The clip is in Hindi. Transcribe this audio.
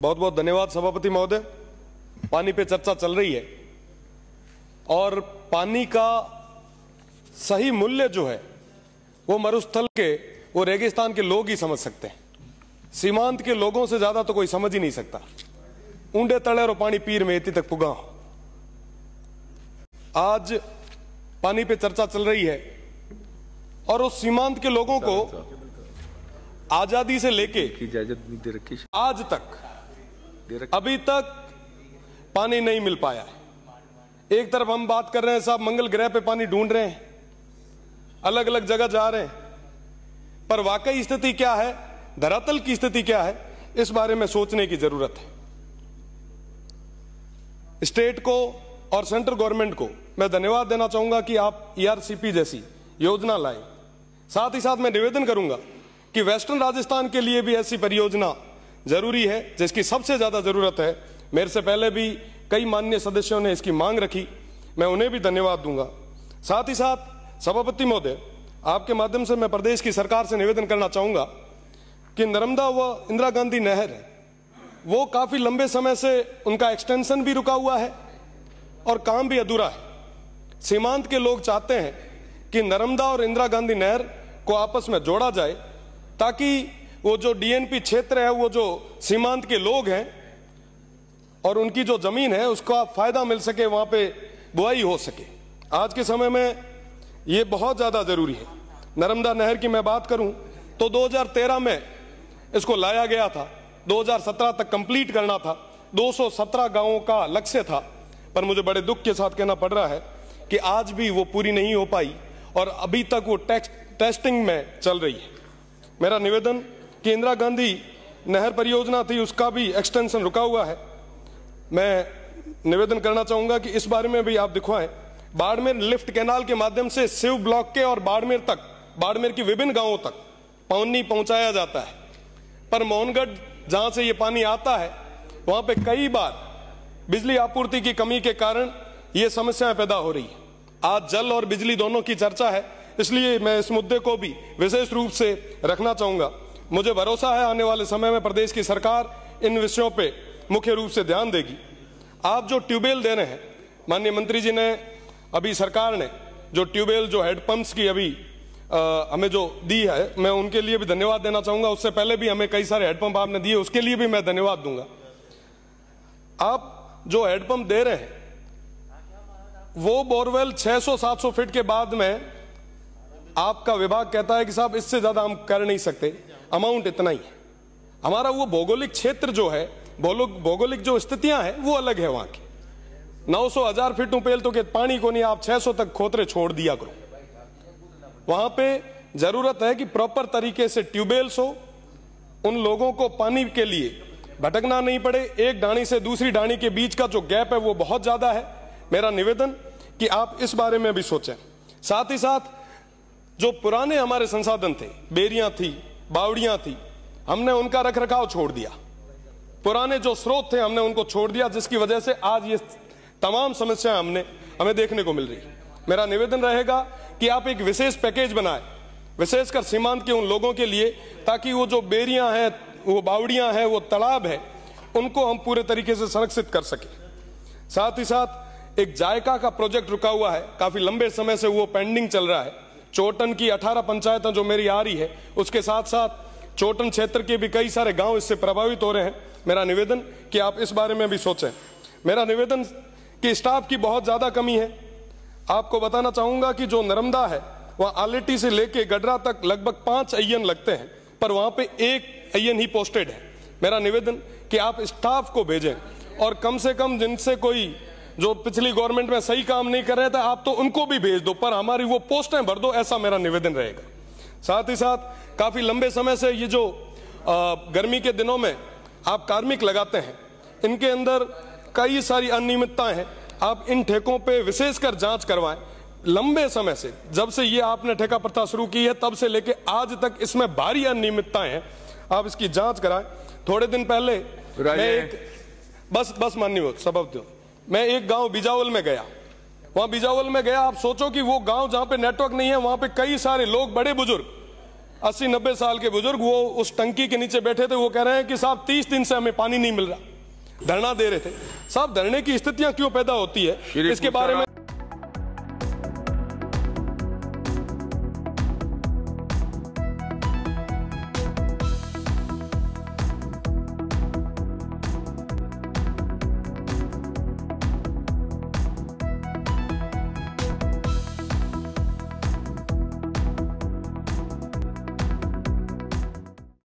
बहुत बहुत धन्यवाद सभापति महोदय। पानी पे चर्चा चल रही है और पानी का सही मूल्य जो है वो मरुस्थल के, वो रेगिस्तान के लोग ही समझ सकते हैं। सीमांत के लोगों से ज्यादा तो कोई समझ ही नहीं सकता। ऊंडे तले रो पानी पीर में इतनी तक पुगा। आज पानी पे चर्चा चल रही है और उस सीमांत के लोगों को आजादी से लेके आज तक अभी तक पानी नहीं मिल पाया है। एक तरफ हम बात कर रहे हैं साहब मंगल ग्रह पे पानी ढूंढ रहे हैं, अलग अलग जगह जा रहे हैं, पर वाकई स्थिति क्या है, धरातल की स्थिति क्या है, इस बारे में सोचने की जरूरत है। स्टेट को और सेंट्रल गवर्नमेंट को मैं धन्यवाद देना चाहूंगा कि आप ERCP जैसी योजना लाए। साथ ही साथ मैं निवेदन करूंगा कि वेस्टर्न राजस्थान के लिए भी ऐसी परियोजना जरूरी है जिसकी सबसे ज्यादा जरूरत है। मेरे से पहले भी कई माननीय सदस्यों ने इसकी मांग रखी, मैं उन्हें भी धन्यवाद दूंगा। साथ ही साथ सभापति महोदय, आपके माध्यम से मैं प्रदेश की सरकार से निवेदन करना चाहूंगा कि नर्मदा व इंदिरा गांधी नहर है वो काफी लंबे समय से उनका एक्सटेंशन भी रुका हुआ है और काम भी अधूरा है। सीमांत के लोग चाहते हैं कि नर्मदा और इंदिरा गांधी नहर को आपस में जोड़ा जाए ताकि वो जो DNP क्षेत्र है, वो जो सीमांत के लोग हैं और उनकी जो जमीन है उसका फायदा मिल सके, वहां पे बुआई हो सके। आज के समय में ये बहुत ज्यादा जरूरी है। नर्मदा नहर की मैं बात करूं तो 2013 में इसको लाया गया था, 2017 तक कंप्लीट करना था, 217 गांवों का लक्ष्य था, पर मुझे बड़े दुख के साथ कहना पड़ रहा है कि आज भी वो पूरी नहीं हो पाई और अभी तक वो टेस्टिंग में चल रही है। मेरा निवेदन कि इंदिरा गांधी नहर परियोजना थी, उसका भी एक्सटेंशन रुका हुआ है। मैं निवेदन करना चाहूंगा कि इस बारे में भी आप दिखवाएं। बाड़मेर लिफ्ट कैनाल के माध्यम से शिव ब्लॉक के और बाड़मेर तक, बाड़मेर की विभिन्न गांवों तक पानी पहुंचाया जाता है, पर मोहनगढ़ जहां से ये पानी आता है वहां पे कई बार बिजली आपूर्ति की कमी के कारण ये समस्याएं पैदा हो रही है। आज जल और बिजली दोनों की चर्चा है, इसलिए मैं इस मुद्दे को भी विशेष रूप से रखना चाहूंगा। मुझे भरोसा है आने वाले समय में प्रदेश की सरकार इन विषयों पे मुख्य रूप से ध्यान देगी। आप जो ट्यूबवेल दे रहे हैं, माननीय मंत्री जी ने, अभी सरकार ने जो ट्यूबवेल, जो हेडपंप्स की अभी हमें जो दी है, मैं उनके लिए भी धन्यवाद देना चाहूंगा। उससे पहले भी हमें कई सारे हेडपंप आपने दिए, उसके लिए भी मैं धन्यवाद दूंगा। आप जो हेडपंप दे रहे हैं वो बोरवेल 600-700 फीट के बाद में आपका विभाग कहता है कि साहब इससे ज्यादा हम कर नहीं सकते, अमाउंट इतना ही है। हमारा वो भौगोलिक क्षेत्र जो है, भौगोलिक जो स्थितियां हैं वो अलग है। वहां की 900-1000 फीट उपेल तो के पानी को नहीं, आप 600 तक खोतरे छोड़ दिया करो। वहां पे जरूरत है कि प्रॉपर तरीके से ट्यूबवेल्स हो, उन लोगों को पानी के लिए भटकना नहीं पड़े। एक ढाणी से दूसरी ढाणी के बीच का जो गैप है वो बहुत ज्यादा है। मेरा निवेदन कि आप इस बारे में भी सोचें। साथ ही साथ जो पुराने हमारे संसाधन थे, बेरियां थी, बावड़ियां थी, हमने उनका रखरखाव छोड़ दिया। पुराने जो स्रोत थे हमने उनको छोड़ दिया, जिसकी वजह से आज ये तमाम समस्याएं हमें देखने को मिल रही है। मेरा निवेदन रहेगा कि आप एक विशेष पैकेज बनाएं, विशेषकर सीमांत के उन लोगों के लिए, ताकि वो जो बेरियां हैं, वो बावड़ियां हैं, वो तालाब है, उनको हम पूरे तरीके से संरक्षित कर सके। साथ ही साथ एक जायका का प्रोजेक्ट रुका हुआ है, काफी लंबे समय से वो पेंडिंग चल रहा है। चोटन की 18 पंचायतें जो मेरी आ रही है, उसके साथ साथ चोटन क्षेत्र के भी कई सारे गांव इससे प्रभावित हो रहे हैं। मेरा निवेदन कि आप इस बारे में भी सोचें। मेरा निवेदन कि स्टाफ की बहुत ज्यादा कमी है। आपको बताना चाहूंगा कि जो नर्मदा है वह आलेटी से लेके गडरा तक लगभग 5 AN लगते हैं, पर वहां पे 1 AN ही पोस्टेड है। मेरा निवेदन कि आप स्टाफ को भेजें और कम से कम जिनसे कोई जो पिछली गवर्नमेंट में सही काम नहीं कर रहे थे, आप तो उनको भी भेज दो, पर हमारी वो पोस्टें भर दो, ऐसा मेरा निवेदन रहेगा। साथ ही साथ काफी लंबे समय से ये जो गर्मी के दिनों में आप कार्मिक लगाते हैं, इनके अंदर कई सारी अनियमितताएं हैं। आप इन ठेकों पे विशेषकर जांच करवाएं। लंबे समय से, जब से ये आपने ठेका प्रथा शुरू की है तब से लेके आज तक इसमें भारी अनियमितताएं हैं, आप इसकी जांच कराएं। थोड़े दिन पहले मैं एक बस माननीय सभापति, मैं एक गांव बिजावल में गया। वहां बिजावल में गया, आप सोचो कि वो गांव जहां पे नेटवर्क नहीं है, वहां पे कई सारे लोग, बड़े बुजुर्ग 80-90 साल के बुजुर्ग, वो उस टंकी के नीचे बैठे थे, वो कह रहे हैं कि साहब 30 दिन से हमें पानी नहीं मिल रहा, धरना दे रहे थे। साहब धरने की स्थितियां क्यों पैदा होती है, इसके बारे में